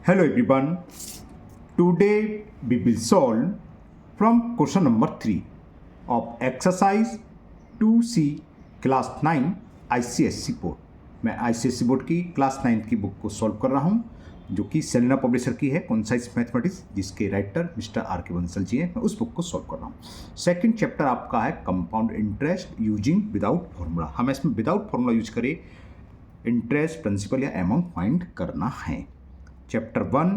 Hello everyone. Today we will solve from question number 3 of exercise 2C class 9 ICSE board. मैं ICSE board की class 9 की book को solve कर रहा हूँ जो कि सेलिना पब्लिशर की है कॉन्साइज मैथमेटिक्स, जिसके राइटर मिस्टर आर के बंसल जी हैं. मैं उस बुक को सॉल्व कर रहा हूँ. सेकंड चैप्टर आपका है compound interest using without formula. हम इसमें विदाउट फॉर्मूला यूज करें इंटरेस्ट, प्रिंसिपल या अमाउंट फाइंड करना है. चैप्टर 1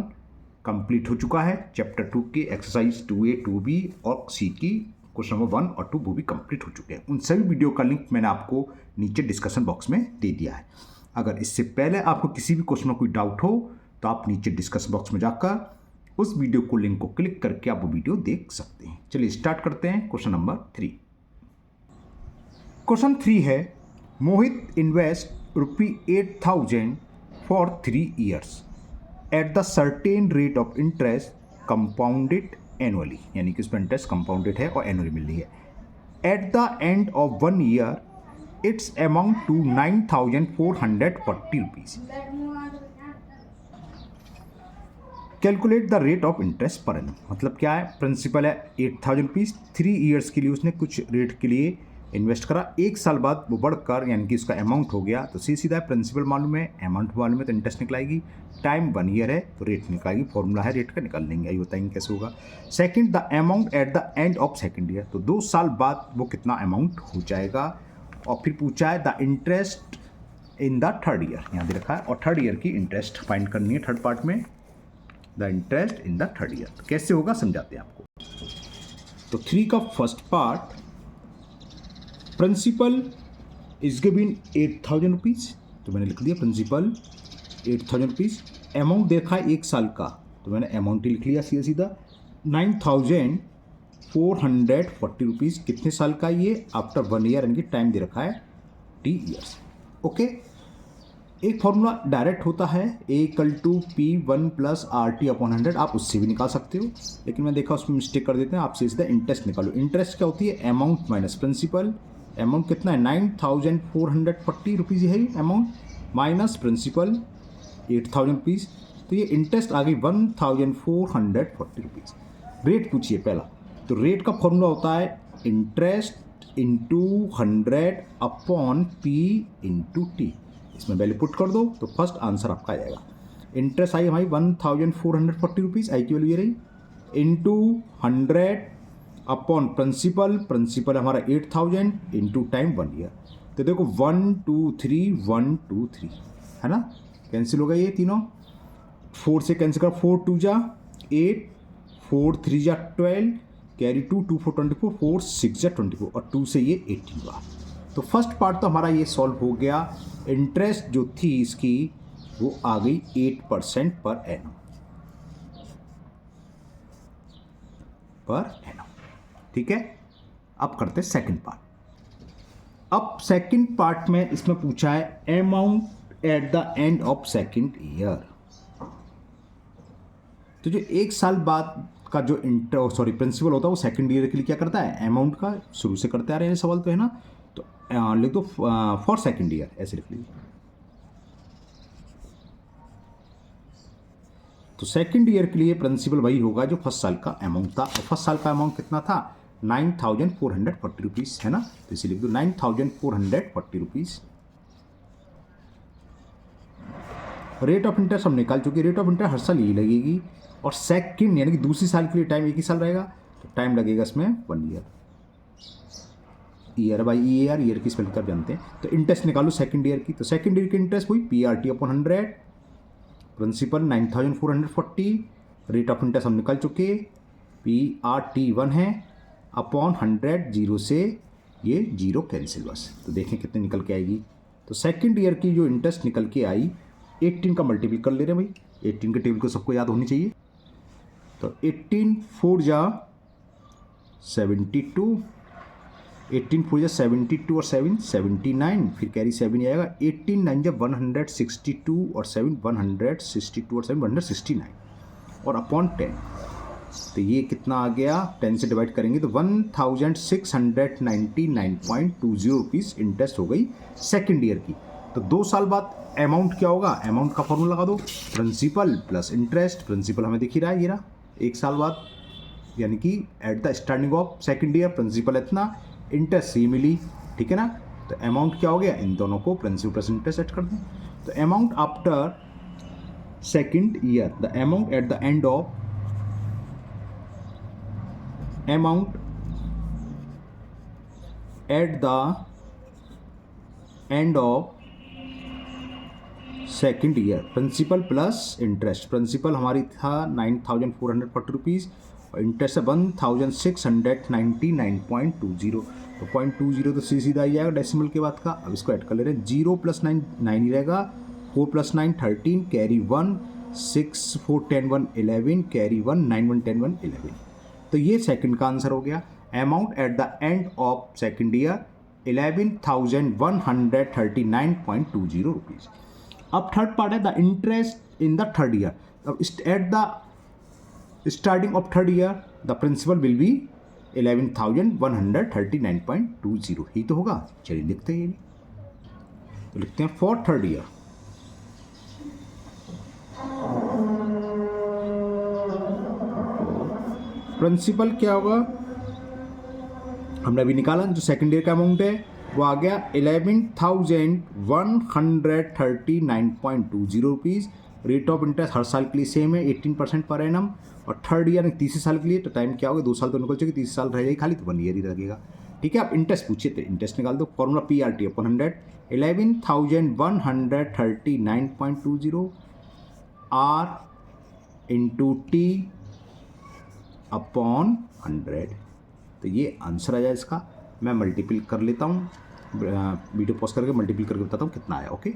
कंप्लीट हो चुका है. चैप्टर 2 की एक्सरसाइज 2A 2B और C की क्वेश्चन नंबर 1 और 2 वो भी कंप्लीट हो चुके हैं. उन सभी वीडियो का लिंक मैंने आपको नीचे डिस्कशन बॉक्स में दे दिया है. अगर इससे पहले आपको किसी भी क्वेश्चन में कोई डाउट हो तो आप नीचे डिस्कशन बॉक्स में जाकर उस वीडियो को लिंक को क्लिक करके आप वो वीडियो देख सकते हैं. चलिए स्टार्ट करते हैं. Question number 3. क्वेश्चन 3 है, Mohit invest ₹8,000 for 3 years at the certain rate of interest compounded annually. यानी कि उसमें इंटरेस्ट कंपाउंडेड है और एनुअली मिल रही है. At the end of 1 year it's amount to ₹9,440. Calculate the rate of interest per annum. मतलब क्या है, प्रिंसिपल है ₹8,000, 3 years के लिए उसने कुछ रेट के लिए इन्वेस्ट करा. 1 साल बाद वो बढ़कर यानी कि उसका अमाउंट हो गया. तो सीधा है, प्रिंसिपल मालूम है, अमाउंट मालूम है, तो इंटरेस्ट निकलाएगी. टाइम 1 year है तो रेट निकलाएगी. फॉर्मूला है रेट का, निकाल लेंगे. ये बताएंगे कैसे होगा. Second, the amount at the end of second year. तो 2 साल बाद वो कितना अमाउंट हो जाएगा. और फिर पूछा है the interest in the third year. यहाँ दे रखा है और थर्ड ईयर की इंटरेस्ट फाइंड करनी है. थर्ड पार्ट में the interest in the third year. तो कैसे होगा समझाते हैं आपको. तो 3 का first part, principal is given ₹8,000. तो मैंने लिख दिया प्रिंसिपल ₹8,000. अमाउंट देखा है 1 साल का, तो मैंने अमाउंट ही लिख लिया सीधा. ₹9,440. कितने साल का ये, आफ्टर 1 year. यानी कि टाइम दे रखा है T years. ओके. एक फॉर्मूला डायरेक्ट होता है A=P1 + RT/100. आप उससे भी निकाल सकते हो, लेकिन मैं देखा उसमें मिस्टेक कर देते हैं. आप सीधा इंटरेस्ट निकालो. इंटरेस्ट क्या होती है, अमाउंट माइनस प्रिंसिपल. अमाउंट कितना है, ₹9,440 है अमाउंट, माइनस प्रिंसिपल ₹8,000. तो ये इंटरेस्ट आ गई ₹1,440. रेट पूछिए पहला. तो रेट का फॉर्मूला होता है इंटरेस्ट इंटू 100/P/T. इसमें वैल्यू पुट कर दो तो फर्स्ट आंसर आपका आ जाएगा. इंटरेस्ट आई हमारी ₹1,440. आई की वैल्यू ये रही, इंटू 100 प्रिंसिपल. प्रिंसिपल हमारा 8,000 इंटू टाइम 1 year. तो देखो 1 2 3 1 2 3 है ना. कैंसिल हो गया ये तीनों. 4 से कैंसिल कर, 4 2 जा 8, 4 3 जा 12, कैरी 2 2 4 24, 4 6 जा 24 और 2 से ये 18 हुआ. तो फर्स्ट पार्ट तो हमारा ये सॉल्व हो गया. इंटरेस्ट जो थी इसकी वो आ गई 8% पर एनम. ठीक है. अब करते सेकंड पार्ट. अब सेकंड पार्ट में इसमें पूछा है amount at the end of second year. तो जो 1 साल बाद का जो प्रिंसिपल होता है वो सेकंड ईयर के लिए क्या करता है, अमाउंट का शुरू से करते आ रहे हैं सवाल तो है ना. तो लिख दो फॉर सेकंड ईयर, ऐसे लिख लीजिए. तो सेकंड ईयर के लिए प्रिंसिपल वही होगा जो फर्स्ट साल का अमाउंट था. और फर्स्ट साल का अमाउंट कितना था, ₹9,440 है ना. तो इसे लिख दो ₹9,440. रेट ऑफ इंटरेस्ट हम निकाल चुके. रेट ऑफ इंटरेस्ट हर साल यही लगेगी. और सेकंड यानी कि दूसरी साल के लिए टाइम 1 ही साल रहेगा. तो टाइम लगेगा इसमें 1 year. Year by year, year की स्पेलिंग आप जानते हैं. तो इंटरेस्ट निकालो सेकंड ईयर की. तो सेकंड ईयर की इंटरेस्ट हुई P/RT/100. Principal 9,440. Rate of interest हम निकाल चुके. P/RT 1 है अपॉन 100. 0 से ये 0 कैंसिल बस. तो देखें कितने निकल के आएगी. तो सेकंड ईयर की जो इंटरेस्ट निकल के आई, 18 का मल्टीपल कर ले रहे हैं भाई. 18 के टेबल को सबको याद होनी चाहिए. तो 18 4 जा 72, 18 4 जा 72 और 7 79, फिर कैरी 7 आएगा. 18 9 जा 162 और 7 162 और 7 169 और अपॉन 10. तो ये कितना आ गया, 10 से डिवाइड करेंगे तो ₹1,699.20 इंटरेस्ट हो गई सेकेंड ईयर की. तो 2 साल बाद अमाउंट क्या होगा, अमाउंट का फॉर्मूला लगा दो, प्रिंसिपल प्लस इंटरेस्ट, प्रिंसिपल हमें दिख ही रहा है, ये रहा 1 साल बाद, यानी कि at the starting of second year principal इतना, इंटरेस्ट सी मिली, ठीक है ना। तो अमाउंट क्या हो गया, इन दोनों को प्रिंसिपल प्लस इंटरेस्ट ऐड कर दें। तो amount after second year, the amount at the end of, amount at the end of second year, principal plus interest, principal हमारी था 9,440 रुपीज़ और इंटरेस्ट है 1,699.20, तो 0.20 तो सीधा ही जाएगा डेसिमल के बाद का। अब इसको ऐड कर ले रहे हैं, 0 + 9 9 ही रहेगा, 4 + 9 13, कैरी 1, 6 4 10 1 11, कैरी 1 9 1 10 1 11। तो ये सेकंड का आंसर हो गया। Amount at the end of second year 11,139.20 rupees. अब थर्ड पार्ट है the interest in the third year. अब at the starting of third year the principal will be 11,139.20, ही तो होगा। चलिए लिखते हैं ये भी, तो लिखते हैं फॉर थर्ड ईयर। प्रिंसिपल क्या होगा, हमने अभी निकाला, जो सेकेंड ईयर का अमाउंट है वो आ गया 11,139.20 रुपीज़। रेट ऑफ इंटरेस्ट हर साल के लिए सेम है 18% पर एनम, और थर्ड ईयर तीसरे साल के लिए तो टाइम क्या होगा, 2 साल तो निकल चुके, तीसरे साल रह जाएगी खाली, तो 1 ईयर ही लगेगा। ठीक है, आप इंटरेस्ट पूछिए तो इंटरेस्ट निकाल दो, formula PRT upon 100, 11,139.20 R into T upon 100। तो ये आंसर आ जाए इसका। मैं मल्टीपल कर लेता हूँ, वीडियो पॉज करके मल्टीपल करके बताता हूँ कितना आया। ओके,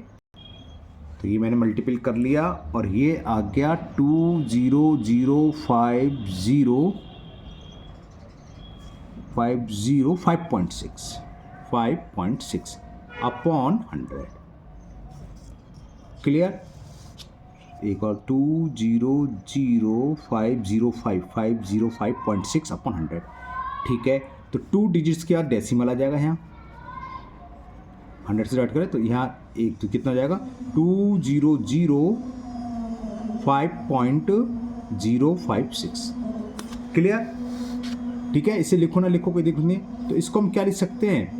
तो ये मैंने मल्टीपल कर लिया और ये आ गया 5,6 अपॉन 100। क्लियर, एक और 505.6 अपॉन 100। ठीक है, तो 2 डिजिट्स के बाद डेसिमल आ जाएगा, यहाँ 100 से स्टार्ट करें तो यहाँ एक तो कितना हो जाएगा 2,005.056। क्लियर, ठीक है। इसे लिखो ना लिखो कोई दिक्कत नहीं, तो इसको हम क्या लिख सकते हैं,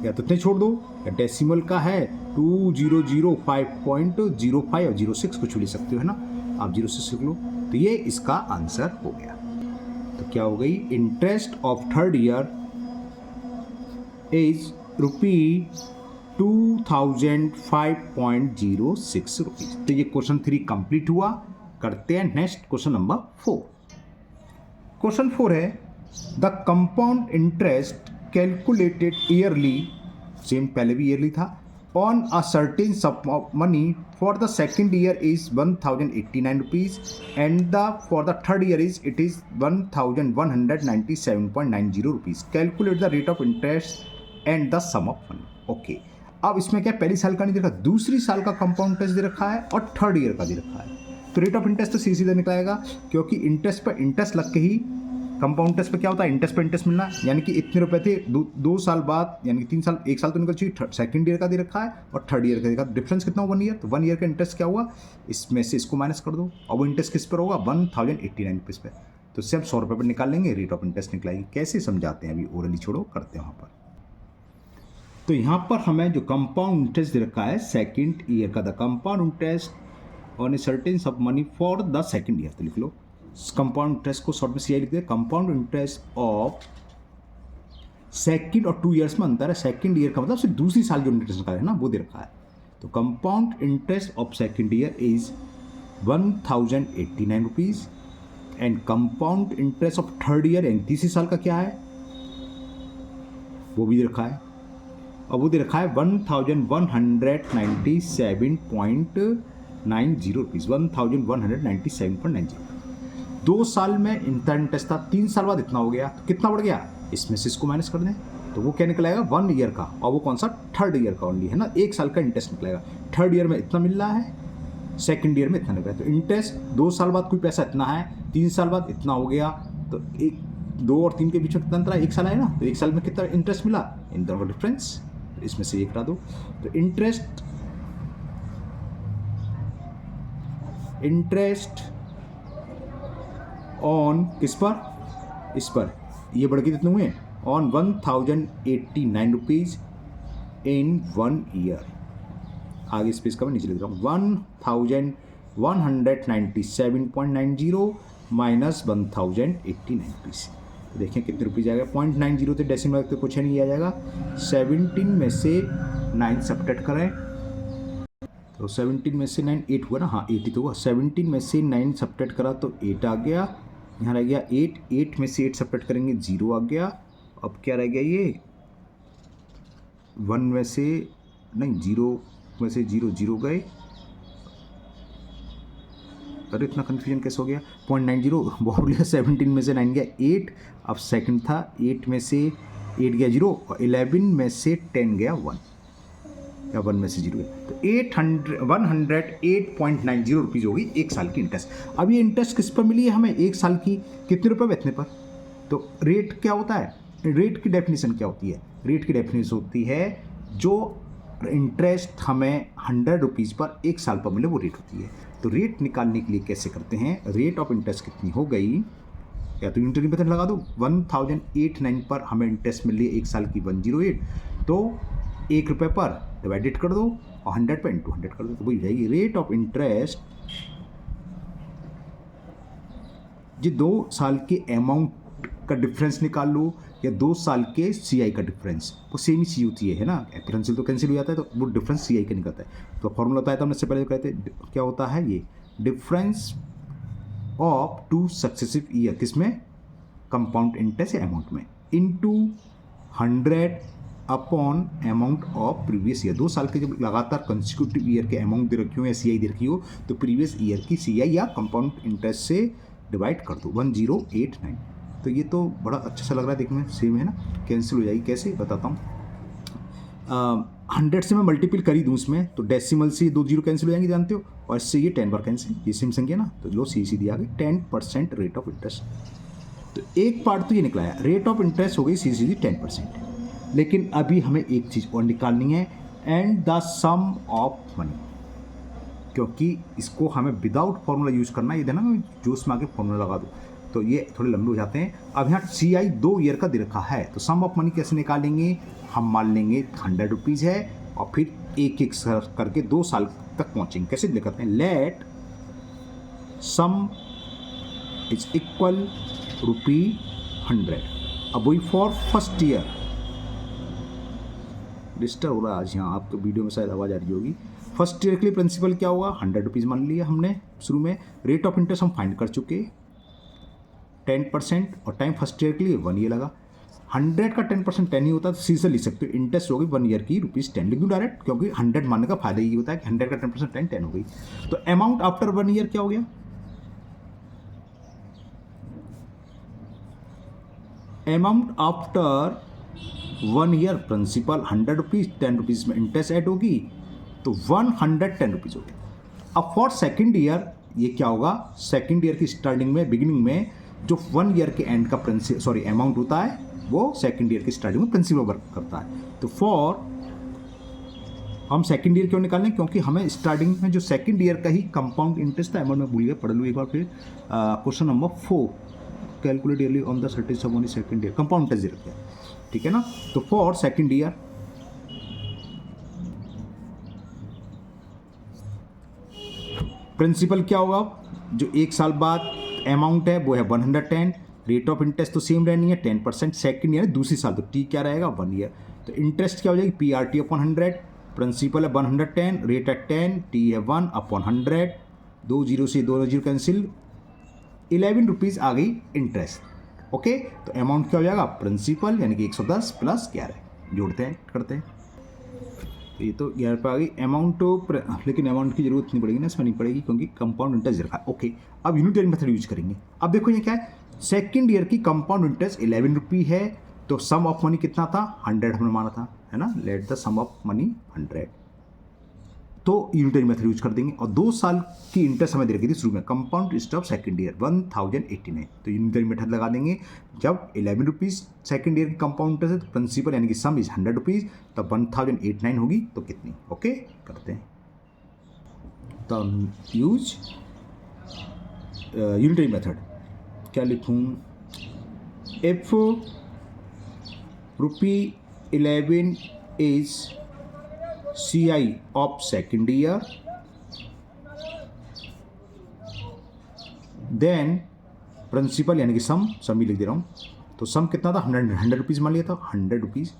या तो इतने छोड़ दो, या डेसिमल का है 2,005.05 और 06 कुछ भी लिख सकते हो, है ना, आप 06 लिख लो। तो ये इसका आंसर हो गया। तो क्या हो गई, interest of third year is ₹2,005.06 rupees. तो ये क्वेश्चन 3 कंप्लीट हुआ। करते हैं नेक्स्ट क्वेश्चन नंबर 4। क्वेश्चन 4 है the compound interest calculated yearly, same पहले भी ईयरली था, on a certain sum of money for the second year is 1,089 rupees and for the third year is it is 1,197.90 rupees. Calculate the rate of interest and the sum of money. Okay, अब इसमें क्या पहली साल का नहीं दे रखा, दूसरी साल का कंपाउंड इंटरेस्ट दे रखा है और थर्ड ईयर का दे रखा है। तो रेट ऑफ इंटरेस्ट तो सीधा निकलेगा, क्योंकि इंटरेस्ट पर इंटरेस्ट लग के ही कंपाउंड इंटरेस्ट पे क्या होता है, इंटरेस्ट पे इंटरेस्ट मिलना, यानी कि इतने रुपए थे 2 साल बाद, यानी कि 3 साल, 1 साल तो निकल चुकी, सेकंड ईयर का दे रखा है और थर्ड ईयर का देखा, डिफरेंस कितना हुआ 1 ईयर। तो 1 ईयर का इंटरेस्ट क्या हुआ, इसमें से इसको माइनस कर दो, और वो इंटरेस्ट किस पर होगा 1,089 रुपीज़ पे। तो इससे हम 100 रुपये पर निकाल लेंगे, रेट ऑफ इंटरेस्ट निकलाएगी। कैसे समझाते हैं, अभी ओरली छोड़ो, करते हैं वहाँ पर। तो यहाँ पर हमें जो कंपाउंड इंटरेस्ट दे रखा है सेकेंड ईयर का, the compound interest on a certain sum money for the second year, तो लिख लो कंपाउंड इंटरेस्ट को शॉर्ट में CI लिखते हैं। कंपाउंड इंटरेस्ट ऑफ सेकेंड और 2 ईयर्स में अंतर है, सेकेंड ईयर का मतलब सिर्फ दूसरी साल जो इंटरेस्ट रखा है ना वो दे रखा है। तो compound interest of second year is 1,089 rupees and compound interest of third year यानी तीसरी साल का क्या है वो भी दे रखा है, और वो दे रखा है 1,197.90 रुपीज़, 1,197.90। 2 साल में इंटरेस्ट था, 3 साल बाद इतना हो गया, तो कितना बढ़ गया, इसमें से इसको माइनस कर दें तो वो क्या निकलेगा 1 ईयर का, और वो कौन सा थर्ड ईयर का ओनली है ना, 1 साल का इंटरेस्ट निकलेगा। थर्ड ईयर में इतना मिल रहा है, सेकंड ईयर में इतना निकला, तो इंटरेस्ट 2 साल बाद कोई पैसा इतना है, 3 साल बाद इतना हो गया, तो 2 और 3 के बीच में कितना अंतर है, 1 साल है ना, तो 1 साल में कितना इंटरेस्ट मिला, इन दोनों का डिफरेंस इसमें से 1 हटा दो। तो इंटरेस्ट इंटरेस्ट ऑन किस पर, इस पर, ये बढ़ के कितने हुए, ऑन 1089 रुपीज़ इन 1 ईयर। आगे स्पेस का मैं नीचे लिख रहा हूँ, 1197.90 माइनस 1089 रुपीज़। तो देखें कितने रुपीज़ आएगा, 0.90 तो डेसिमल तो कुछ नहीं आ जाएगा। 17 में से 9 सब्ट्रैक्ट करें तो 17 में से 9 8 हुआ ना, हाँ 8 ही तो हुआ। 17 में से 9 सब्ट्रैक्ट करा तो 8 आ गया, यहाँ रह गया 8, 8 में से 8 सब्ट्रैक्ट करेंगे 0 आ गया। अब क्या रह गया, ये 1 में से नहीं 0 में से 0 0 गए। अरे इतना कन्फ्यूजन कैसे हो गया, 0.90 बोल गया, 17 में से 9 गया 8, अब सेकंड था 8 में से 8 गया 0 और 11 में से 10 गया 1 या 1 में से 0 गया, तो 108.90 रुपीज़ होगी 1 साल की इंटरेस्ट। अब ये इंटरेस्ट किस पर मिली है हमें, 1 साल की, कितने रुपये बैठने पर। तो रेट क्या होता है, रेट की डेफिनेशन क्या होती है, रेट की डेफिनेशन होती है जो इंटरेस्ट हमें 100 रुपीज़ पर 1 साल पर मिले वो रेट होती है। तो रेट निकालने के लिए कैसे करते हैं, रेट ऑफ इंटरेस्ट कितनी हो गई, या तो यूनिटरी मेथड लगा दो, 1089 पर हमें इंटरेस्ट मिल रही है 1 साल की 108, तो 1 रुपये पर डिवाइडेड कर दो और 100 पर इंटू 100 कर दो, तो वही हो जाएगी रेट ऑफ इंटरेस्ट। जी 2 साल के अमाउंट का डिफरेंस निकाल लो या 2 साल के CI का डिफरेंस, वो सेम ही चीज़ होती है ना, कैंसिल तो कैंसिल हो जाता है, तो वो डिफरेंस CI का निकलता है। तो फॉर्मूला होता है, तो हमने इससे पहले कहते क्या होता है, ये डिफरेंस ऑफ 2 सक्सेसिव ईयर, किसमें, कंपाउंड इंटरेस्ट या अमाउंट में, into 100 upon amount of previous year. 2 साल के जब लगातार कंसिक्यूटिव ईयर के अमाउंट दे रखी हो या CI दे रखी हो, तो प्रीवियस ईयर की CI या कंपाउंड इंटरेस्ट से डिवाइड कर दो 1089। तो ये तो बड़ा अच्छा सा लग रहा है देखने में, सेम है ना, कैंसिल हो जाएगी, कैसे बताता हूँ। 100 से मैं मल्टीपल कर ही दूँ इसमें, तो डेसिमल से 2 0 कैंसिल हो जाएंगे जानते हो, और इससे ये 10 बार कैंसिल, ये सेम संख्या ना, तो लो सी दिया गया 10% रेट ऑफ इंटरेस्ट। तो एक पार्ट तो ये निकला है, रेट ऑफ इंटरेस्ट हो गई सीधी 10%। लेकिन अभी हमें एक चीज़ और निकालनी है, and the sum of money, क्योंकि इसको हमें विदाउट फॉर्मूला यूज़ करना है। ये देना जो उसमें आगे फॉर्मूला लगा दो तो ये थोड़े लंबे हो जाते हैं। अब यहाँ CI 2 ईयर का दे रखा है, तो सम ऑफ मनी कैसे निकालेंगे, हम मान लेंगे 100 रुपीज़ है और फिर एक एक करके 2 साल तक पहुँचेंगे। कैसे लिखते हैं, लेट सम इज इक्वल ₹100। अब वही फॉर फर्स्ट ईयर, डिस्टर्ब हो रहा है आज यहाँ आपको वीडियो में शायद आवाज़ आ रही होगी। फर्स्ट ईयर के लिए प्रिंसिपल क्या होगा, 100 रुपीज़ मान लिया हमने शुरू में। रेट ऑफ इंटरेस्ट हम फाइंड कर चुके 10%, और टाइम फर्स्ट ईयर के लिए 1 ईयर लगा। 100 का 10% 10 ही होता है, तो सीधे लिख सकते हो इंटरेस्ट हो गई 1 ईयर की ₹10 लिख दूँ डायरेक्ट, क्योंकि 100 मानने का फायदा ये होता है कि 100 का 10% 10 हो गई। तो अमाउंट आफ्टर 1 ईयर क्या हो गया, amount after 1 year principal 100 rupees, 10 rupees में इंटरेस्ट ऐड होगी, तो 110 रुपीज़ हो गया। अब फॉर सेकेंड ईयर ये क्या होगा, सेकेंड ईयर की स्टार्टिंग में, बिगिनिंग में जो 1 ईयर के एंड का अमाउंट होता है, वो सेकेंड ईयर की स्टार्टिंग में प्रिंसिपल वर्क करता है। तो फॉर हम सेकेंड ईयर क्यों निकालें, क्योंकि हमें स्टार्टिंग में जो सेकेंड ईयर का ही कंपाउंड इंटरेस्ट था, अमाउंट में भूल गया, पढ़ लूँ एक बार फिर। Question number 4, calculate yearly on the सर्टेज of second year, compound interest दे रखा है, ठीक है ना। तो फॉर सेकेंड ईयर प्रिंसिपल क्या होगा, जो 1 साल बाद अमाउंट है वो है 110, रेट ऑफ इंटरेस्ट तो सेम रहनी है 10%, सेकेंड ईयर दूसरी साल, तो टी क्या रहेगा 1 ईयर। तो इंटरेस्ट क्या हो जाएगी, PRT अपॉन 100, प्रिंसिपल है 110, रेट है 10, टी है 1 अपॉन 100, 2 0 से 2 0 कैंसिल, 11 रुपीज़ आ गई इंटरेस्ट। ओके, तो अमाउंट क्या हो जाएगा, प्रिंसिपल यानी कि 110 प्लस 11, जोड़ते हैं करते हैं, तो ये तो 11 पे आ गई अमाउंट। तो लेकिन अमाउंट की जरूरत नहीं पड़ेगी ना, इसमें नहीं पड़ेगी क्योंकि कंपाउंड इंटरेस्ट रखा है। ओके, अब यूनिटरी मेथड यूज करेंगे। अब देखो ये क्या है, सेकेंड ईयर की कंपाउंड इंटरेस्ट 11 रुपये है, तो सम ऑफ मनी कितना था, 100 हमने माना था, है ना, let the sum of money 100, तो यूनिटरी मेथड यूज कर देंगे। और 2 साल की इंटरेस्ट हमें दे रखी थी शुरू में, compound interest of second year 1089, तो यूनिटरी मेथड लगा देंगे। जब 11 रुपीज़ सेकेंड ईयर की कंपाउंड इंटरेस्ट है, तो प्रिंसिपल यानी कि सम इज 100 रुपीज़, तब 1089 होगी, तो कितनी, ओके करते हैं। तो यूज यूनिटरी मेथड क्या लिखूँ, if ₹11 is CI of second year then principal यानी कि सम ही लिख दे रहा हूँ, तो सम कितना था, 100 मान लिया था, 100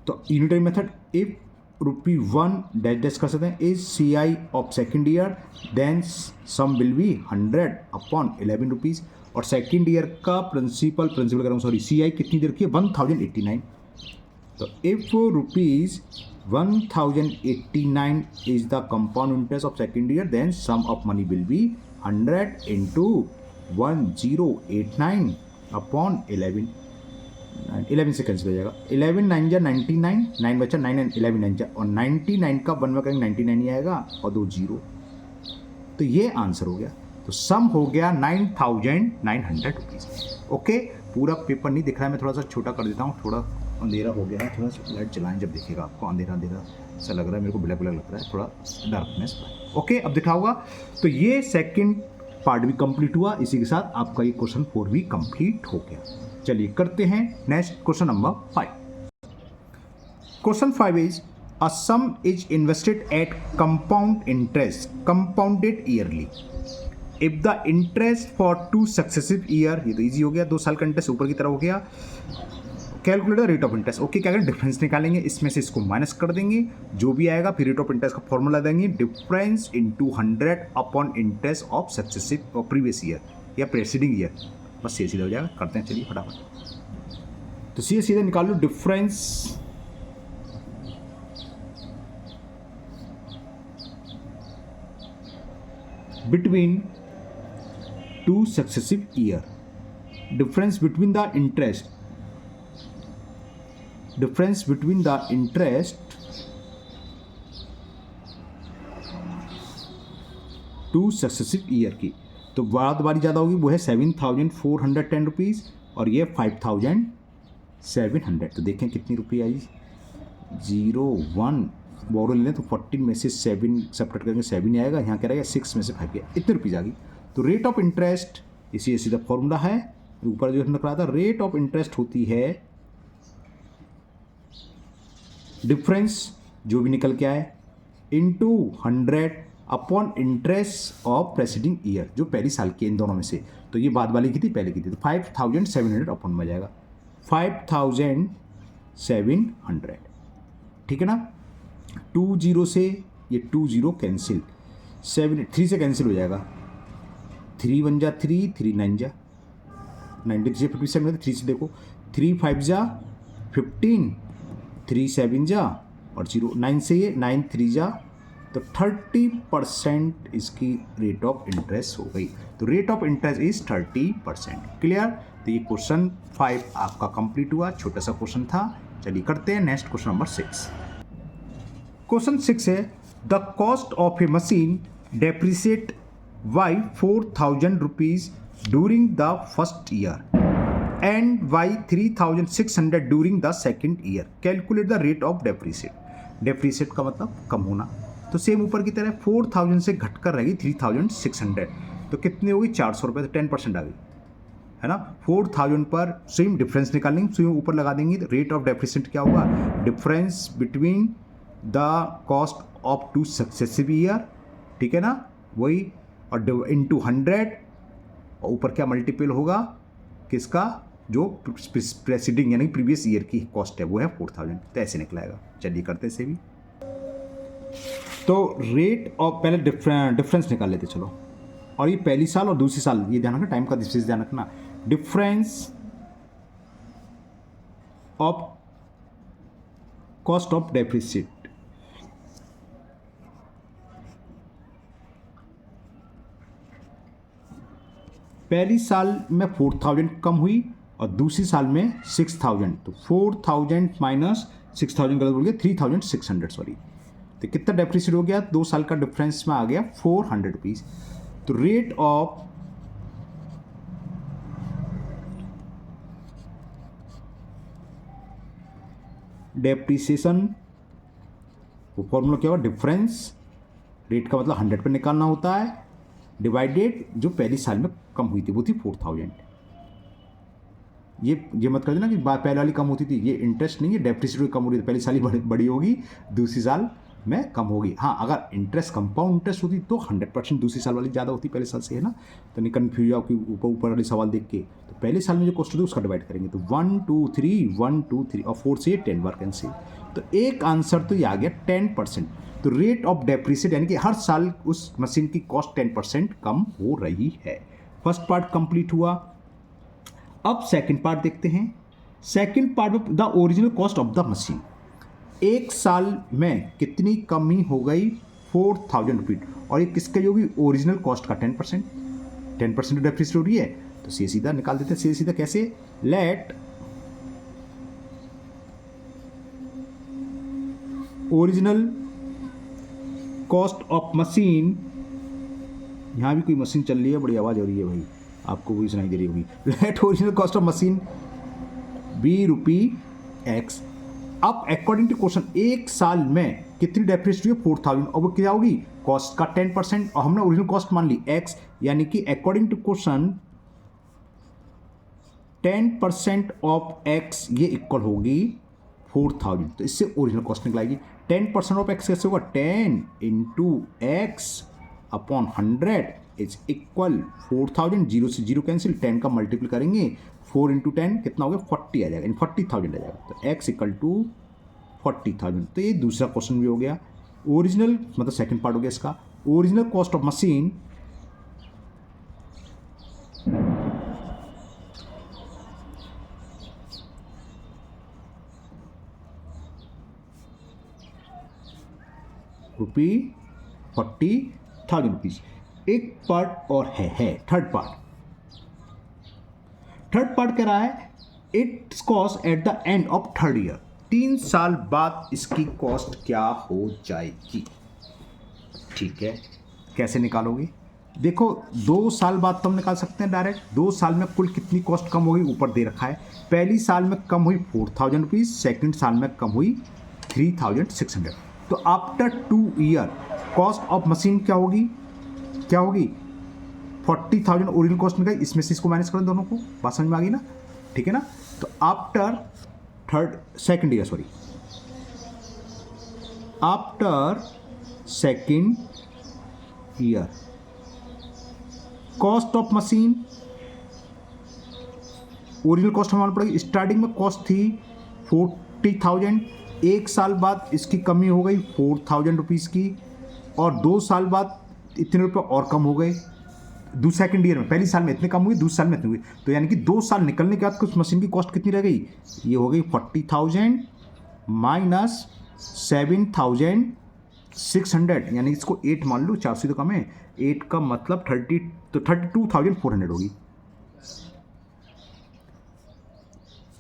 तो unitary method if ₹1 dash dash कर सकते हैं is CI of second year then sum will be 100 upon ₹11 और सेकेंड ईयर का प्रिंसिपल कर रहा हूँ सॉरी CI कितनी देर की है 1089। तो if ₹1089 is the compound interest of second year then sum of money will be 100 into 1089 upon 11 से कैंसिल हो जाएगा, 11 9 जा 99, 9 बचा 9 एंड 11 9 जा, और 99 का 1 में करेंगे 99 ही आएगा और 2 0, तो ये आंसर हो गया। तो सम हो गया ₹9,900। ओके, पूरा पेपर नहीं दिख रहा है, मैं थोड़ा सा छोटा कर देता हूँ, थोड़ा अंधेरा हो गया है, थोड़ा सा लाइट चलाएं जब देखिएगा आपको अंधेरा अंधेरा सा लग रहा है, मेरे को ब्लैक ब्लैक लग रहा है, थोड़ा डार्कनेस। ओके, अब दिखा होगा। तो ये सेकंड पार्ट भी कंप्लीट हुआ, इसी के साथ आपका ये क्वेश्चन 4 भी कंप्लीट हो गया। चलिए करते हैं next question number 5। Question 5 is a some is invested at compound interest compounded yearly if the interest for 2 successive year, ये तो इजी हो गया, 2 साल का इंटरेस्ट ऊपर की तरफ हो गया। Calculate the rate of interest. Okay, क्या करें, डिफरेंस निकालेंगे, इसमें से इसको माइनस कर देंगे, जो भी आएगा फिर रेट ऑफ इंटरेस्ट का फॉर्मूला देंगे, difference into 100 upon interest of successive और प्रीवियस ईयर या प्रेसिडिंग ईयर। बस सीधे सीधा हो जाएगा, करते हैं चलिए फटाफट। तो सीधे सीधे निकाल लो difference between 2 successive year, difference between the interest two successive year की। तो बात बारी ज़्यादा होगी, वो है ₹7,410 और ये ₹5,700। तो देखें कितनी रुपये आई, 01 बोरो ले लें तो 14 में से 7 सब्ट्रैक्ट करेंगे 7 ही आएगा, यहाँ क्या रहेगा 6 में से 5 गया, इतने रुपीज़ आ गई। तो रेट ऑफ इंटरेस्ट इसी सीधा फॉर्मूला है, ऊपर जो हमने कहा था, रेट ऑफ इंटरेस्ट होती है डिफरेंस जो भी निकल के आए into 100 upon interest of presiding year, जो पहली साल की इन दोनों में से। तो ये बाद वाली की थी, पहले की थी, तो 5,700 अपॉन में जाएगा 5,700, ठीक है ना। 2 0 से ये 2 0 कैंसिल, 3 से कैंसिल हो जाएगा, 3 1 जा 3, 3 9 जा 93 से 57 3 से देखो, 3 5 जा 15, 3 7 जा और 0 9 से ये 9 3 जा, तो 30% इसकी रेट ऑफ इंटरेस्ट हो गई। तो rate of interest is 30%। Clear. तो ये क्वेश्चन 5 आपका कंप्लीट हुआ, छोटा सा क्वेश्चन था। चलिए करते हैं नेक्स्ट क्वेश्चन नंबर 6। क्वेश्चन 6 है the cost of A machine depreciate by ₹4,000 during the first year and by 3,600 during the second year. Calculate the rate of depreciate. Depreciate का मतलब कम होना, तो सेम ऊपर की तरह 4,000 से घटकर रहेगी 3,600, तो कितनी होगी ₹400, तो 10% आ गई, है ना। 4,000 पर सेम डिफरेंस निकालेंगे, सेम ऊपर लगा देंगे। रेट ऑफ डेप्रिसिएट क्या होगा, difference between the cost of 2 successive year, ठीक है ना, वही, और इंटू 100, और ऊपर क्या मल्टीपल होगा किसका, जो प्रेसिडिंग यानी प्रीवियस ईयर की कॉस्ट है वो है 4,000, तो ऐसे निकलाएगा। चलिए करते से भी। तो रेट ऑफ, पहले डिफरेंस निकाल लेते चलो, और ये पहली साल और दूसरी साल, ये ध्यान रखना, टाइम का विशेष ध्यान रखना। Difference of cost of depreciate, पहली साल में 4,000 कम हुई और दूसरी साल में 6,000, तो 4,000 माइनस 6,000 गलत बोल गया, 3,600 सॉरी। तो कितना डेप्रिसिएट हो गया, 2 साल का डिफरेंस में आ गया ₹400। तो रेट ऑफ डेप्रिसिएशन, वो फॉर्मूला क्या होगा, डिफरेंस, रेट का मतलब 100 पे निकालना होता है, डिवाइडेड जो पहली साल में कम हुई थी वो थी 4000। ये मत कर देना कि पहले वाली कम होती थी, ये इंटरेस्ट नहीं है, डेप्रिसिएट कम हो रही है, पहली साल ही बड़ी होगी, दूसरी साल में कम होगी। हाँ, अगर इंटरेस्ट कंपाउंड इंटरेस्ट होती तो 100% दूसरी साल वाली ज़्यादा होती पहले साल से, है ना। तो नहीं कन्फ्यूज हो कि ऊपर वाले सवाल देख के, तो पहले साल में जो कॉस्ट होती है उसका डिवाइड करेंगे, तो 1 2 3 1 2 3 और 4 से 10 बार कैंसिल। तो एक आंसर तो ये आ गया 10%। तो रेट ऑफ डेप्रिसिएट यानी कि हर साल उस मशीन की कॉस्ट 10% कम हो रही है। फर्स्ट पार्ट कंप्लीट हुआ। अब सेकंड पार्ट देखते हैं। सेकंड पार्ट में the original cost of the machine, एक साल में कितनी कमी हो गई, 4000 रुपीज, और ये किसकी होगी, ओरिजिनल कॉस्ट का 10%। 10% डेप्रिसिएट हो रही है, तो सीधा निकाल देते हैं। सीधा कैसे, let original cost of machine, यहां भी कोई मशीन चल रही है, बड़ी आवाज हो रही है भाई, आपको भी सुनाई दे रही होगी। Let original cost of machine be rupee x. अब अकॉर्डिंग टू क्वेश्चन एक साल में कितनी डेप्रिसिएट हुई, 4000, और वो क्या होगी, कॉस्ट का 10%, और हमने ओरिजिनल कॉस्ट मान ली एक्स, यानी कि according to question 10% of x ये इक्वल होगी 4000। तो इससे ओरिजिनल कॉस्ट निकलाएगी। 10% ऑफ एक्स कैसे होगा, 10 into x upon 100 is equal 4000, zero से जीरो कैंसिल, 10 का मल्टीपल करेंगे, 4 इंटू 10 कितना हो गया, 40 आ जाएगा, 40,000 आ जाएगा। तो x इक्वल टू 40,000। तो ये दूसरा क्वेश्चन भी हो गया। ओरिजिनल मतलब सेकंड पार्ट हो गया इसका। Original cost of machine ₹40,000 rupees. एक पार्ट और है थर्ड पार्ट। थर्ड पार्ट कह रहा है it's cost at the end of third year, 3 साल बाद इसकी कॉस्ट क्या हो जाएगी। ठीक है, कैसे निकालोगे, देखो 2 साल बाद तो हम निकाल सकते हैं डायरेक्ट। 2 साल में कुल कितनी कॉस्ट कम होगी ऊपर दे रखा है। पहली साल में कम हुई 4000 रुपीज, सेकेंड साल में कम हुई 3600। तो after 2 year cost of machine क्या होगी 40,000 ओरिजिनल कॉस्ट निकाली, इसमें से इसको माइनस करें दोनों को, बात समझ में आ गई ना, ठीक है ना। तो after second year cost of machine, original cost हमारे पड़ेगी, स्टार्टिंग में कॉस्ट थी 40,000, एक साल बाद इसकी कमी हो गई 4,000 रुपीज़ की, और 2 साल बाद इतने रुपये और कम हो गए। सेकेंड ईयर में पहली साल में इतने कम हुई, दूसरे साल में इतनी हुई, तो यानी कि 2 साल निकलने के बाद कुछ मशीन की कॉस्ट कितनी रह गई, ये हो गई 40,000 माइनस 7,600, यानी इसको 8 मान लो, 400 तो कम है, 8 का मतलब 30, तो 32,400 होगी।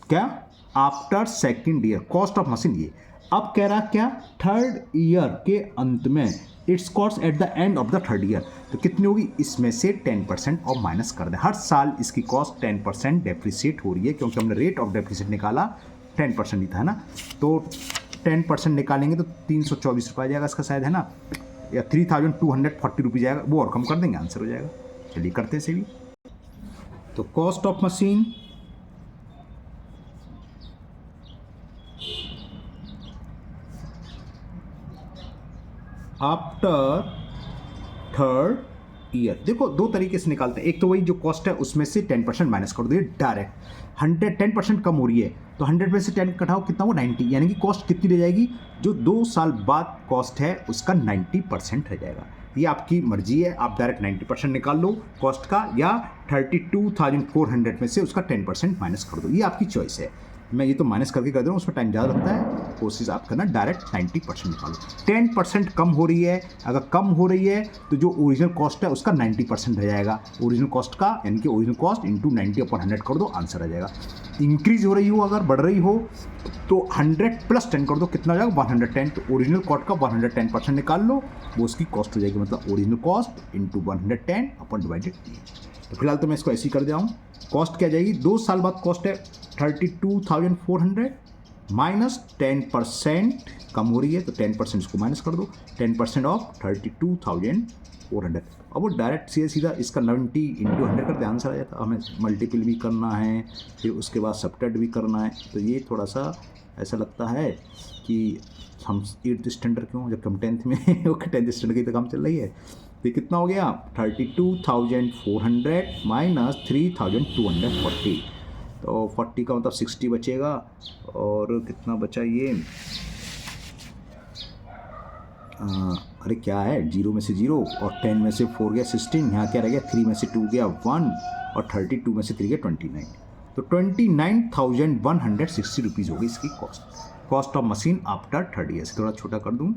क्या, after second year cost of machine ये। अब कह रहा क्या, थर्ड ईयर के अंत में it's cost at the end of the third year, तो कितनी होगी, इसमें से 10% और माइनस कर दें। हर साल इसकी कॉस्ट 10% डेप्रिसिएट हो रही है, क्योंकि हमने रेट ऑफ डेप्रिसिएट निकाला 10% ही था, है ना। तो 10% निकालेंगे तो 324 रुपये आ जाएगा इसका शायद, है ना, या 3,240 रुपीज़ आएगा, वो और कम कर देंगे, आंसर हो जाएगा। चलिए करते हैं इसे भी। तो cost of machine after third year, देखो 2 तरीके से निकालते हैं। एक तो वही जो कॉस्ट है उसमें से 10% माइनस कर दो, डायरेक्ट 10% कम हो रही है, तो 100 में से 10 कटाओ, कितना हो, 90, यानी कि कॉस्ट कितनी रह जाएगी, जो 2 साल बाद कॉस्ट है उसका 90% रह जाएगा। ये आपकी मर्जी है, आप डायरेक्ट 90% निकाल लो कॉस्ट का, या 32,400 में से उसका 10% माइनस कर दो, ये आपकी चॉइस है। मैं ये तो माइनस करके कर दे रहा हूँ, उसमें टाइम ज़्यादा लगता है, कोशिश आप करना डायरेक्ट 90% निकालो। 10% कम हो रही है, अगर कम हो रही है तो जो ओरिजिनल कॉस्ट है उसका 90% रह जाएगा, ओरिजिनल कॉस्ट का, यानी कि ओरिजिनल कॉस्ट इंटू 90/100 कर दो, आंसर आ जाएगा। इंक्रीज हो रही हो, अगर बढ़ रही हो तो 100 + 10 कर दो, कितना हो जाएगा, 110। तो ओरिजिनल कॉस्ट का 110% निकाल लो, वो उसकी कॉस्ट हो जाएगी, मतलब ओरिजिनल कॉस्ट इंटू 110/डिवाइडेड। तो फिलहाल तो मैं इसको ऐसे ही कर दिया हूँ। कॉस्ट क्या जाएगी, 2 साल बाद कॉस्ट है 32,400 माइनस 10% कम हो रही है, तो 10% इसको माइनस कर दो, 10% ऑफ 32,400, अब वो डायरेक्ट सीधा इसका 90 इंटू 100 करते आंसर आ जाता। हमें मल्टीपल भी करना है, फिर उसके बाद सबट्रैक्ट भी करना है, तो ये थोड़ा सा ऐसा लगता है कि हम 8th स्टैंडर्ड क्यों, जब हम 10th में ओके 10th स्टैंडर्ड की तो काम चल रही है। तो कितना हो गया 32,400 माइनस 3,240, तो 40 का मतलब 60 बचेगा, और कितना बचा ये अरे क्या है, 0 में से 0 और 10 में से 4 गया 16, यहाँ क्या रह गया 3 में से 2 गया 1 और 32 में से 3 गया 29, तो 29,160 रुपीज़ होगी इसकी cost of machine after 30 years. थोड़ा छोटा कर दूँ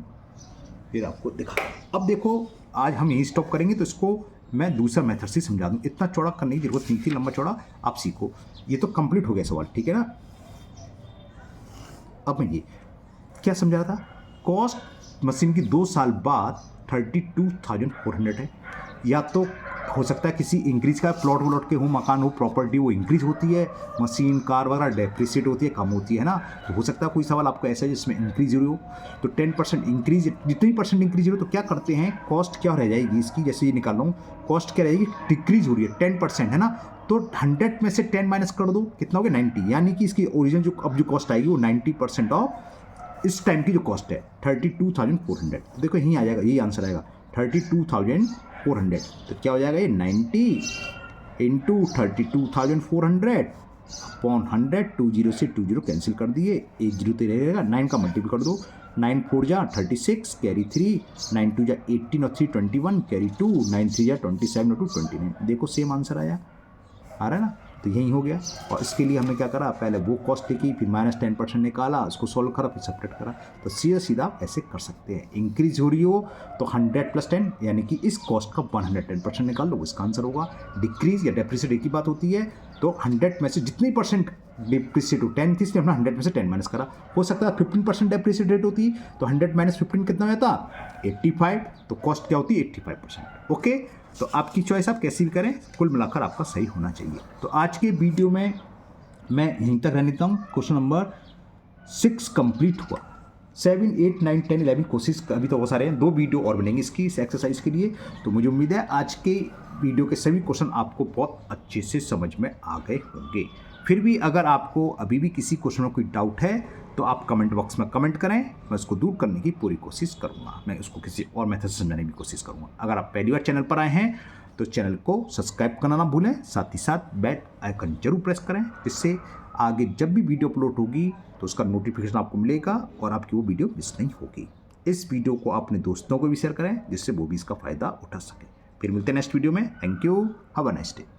फिर आपको दिखा। अब देखो आज हम यहीं स्टॉप करेंगे, तो इसको मैं दूसरा मेथड से समझा दूँ, इतना चौड़ा करने की जरूरत नहीं थी, लंबा चौड़ा आप सीखो। ये तो कंप्लीट हो गया सवाल, ठीक है ना। अब मैं ये क्या समझा रहा था, कॉस्ट मशीन की 2 साल बाद 32,400 है, या तो हो सकता है किसी इंक्रीज का प्लॉट व्लॉट के हो, मकान हो, प्रॉपर्टी वो इंक्रीज होती है, मशीन कार वगैरह डेप्रिसिएट होती है, कम होती है ना। तो हो सकता है कोई सवाल आपका ऐसा है जिसमें इंक्रीज हो, तो 10% इंक्रीज, जितनी परसेंट इंक्रीज हो तो क्या करते हैं, कॉस्ट क्या रह जाएगी इसकी, जैसे ये निकाल रहा हूँ, कॉस्ट क्या रहेगी, डिक्रीज हो रही है 10% है ना, तो 100 में से 10 माइनस कर दो, कितना हो गया 90, यानी कि इसकी ओरिजिनल जो अब जो कॉस्ट आएगी वो 90% ऑफ इस टाइम की जो कॉस्ट है 32,400। तो देखो यहीं आ जाएगा, यही आंसर आएगा 32,400। तो क्या हो जाएगा ये 90 इंटू 32,400 अपॉन 100, 20 से 20 कैंसिल कर दिए, 1 0 तो रहेगा, 9 का मल्टीपल कर दो, 9 4 जा 36 कैरी 3, 9 2 जा 18 और 3 21 कैरी 2, 9 3 जा 27 और 2 29। देखो सेम आंसर आया, आ रहा है ना। तो यही हो गया, और इसके लिए हमने क्या करा, पहले वो कॉस्ट लिखी, फिर -10% निकाला, उसको सॉल्व करा, फिर सब्ट्रैक्ट करा। तो सीधा सीधा आप ऐसे कर सकते हैं, इंक्रीज हो रही हो तो 100 + 10 यानी कि इस कॉस्ट का 110% निकाल लो, इसका आंसर होगा। डिक्रीज या डेप्रिसिएट एक ही बात होती है, तो 100 में से जितनी परसेंट डिप्रिसिएट हो, 10 थी इसलिए हमने 100 में से 10 माइनस करा। हो सकता है 15% डेप्रिसिएट रेट होती, तो 100 - 15 कितना हो जाता 85, तो कॉस्ट क्या होती है 85%। ओके, तो आपकी चॉइस आप कैसी भी करें, कुल मिलाकर आपका सही होना चाहिए। तो आज के वीडियो में मैं यहीं तक रहने देता हूँ। क्वेश्चन नंबर 6 कंप्लीट हुआ। 7 8 9 10 11 कोशिश अभी तो बहुत सारे हैं, 2 वीडियो और बनेंगे इसकी, इस एक्सरसाइज के लिए। तो मुझे उम्मीद है आज के वीडियो के सभी क्वेश्चन आपको बहुत अच्छे से समझ में आ गए होंगे। फिर भी अगर आपको अभी भी किसी क्वेश्चन में कोई डाउट है तो आप कमेंट बॉक्स में कमेंट करें, मैं उसको दूर करने की पूरी कोशिश करूँगा, मैं उसको किसी और मेथड से समझाने की कोशिश करूँगा। अगर आप पहली बार चैनल पर आए हैं तो चैनल को सब्सक्राइब करना ना भूलें, साथ ही साथ बेल आइकन जरूर प्रेस करें, जिससे आगे जब भी वीडियो अपलोड होगी तो उसका नोटिफिकेशन आपको मिलेगा और आपकी वो वीडियो मिस नहीं होगी। इस वीडियो को अपने दोस्तों को भी शेयर करें, जिससे वो भी इसका फ़ायदा उठा सके। फिर मिलते हैं नेक्स्ट वीडियो में। Thank you, have a nice day.